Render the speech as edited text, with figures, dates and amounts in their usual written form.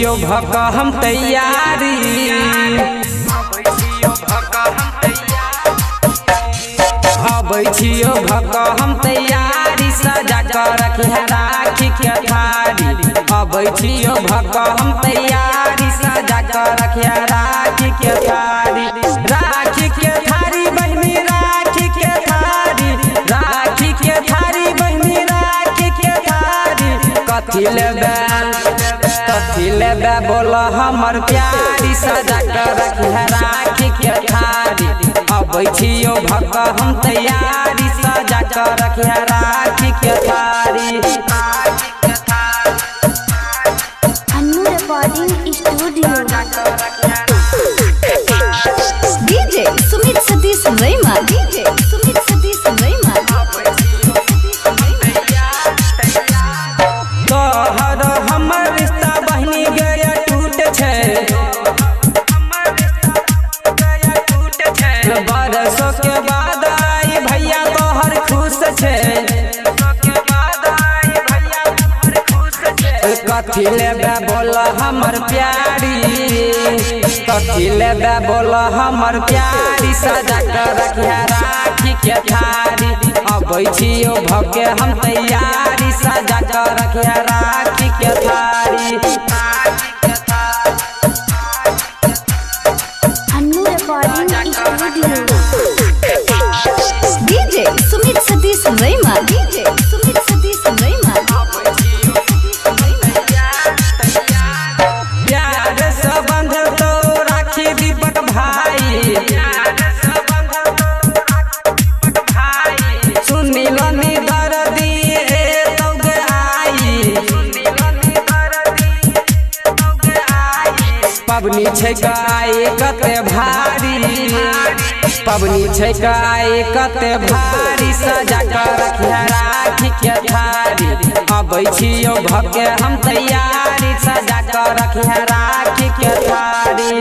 छियो भक हम तैयारी, अबै छियो भक हम तैयारी, सजा कर रखिया राखी के थारी। अबै छियो भक हम तैयारी, सजा कर रखिया राखी के थारी। राखी के थारी बहनी राखी के थारी, राखी के थारी बहनी राखी के थारी। कथी लेबे बोल हमर प्यारी, सजा कर रखिया राखी के थारी। अबै छियो भक हम तैयारी, सजा कर रखिया राखी के थारी। Annu recording studio, DJ Sumit Satish Raima, DJ Sumit Satish Raima. तोहर हमर रिश्ता बहनी गया टूट छै, बरसों के बाद आई भैया तोहर खुश छै। कथी लेबे बोल हमर प्यारी, कथी लेबे बोल हमर प्यारी, सजा कर रखिया राखी के थारी। अबै छियो भके हम तैयारी, सजा कर रखिया राखी के थारी। Annu recording studio, DJ Sumit Satish Raima, DJ Sumit Satish Raima. प्यार संबंध तो राखी दीपक भाई, सुनिलनी दर्दी तौगे आई। पबनी छै गाय कते भारी, पबनी छै गाय कते भारी, सजा कर रखिया राखी के थारी। अबै छियो भके हम तैयारी, सजा कर रखिया राखी के थारी।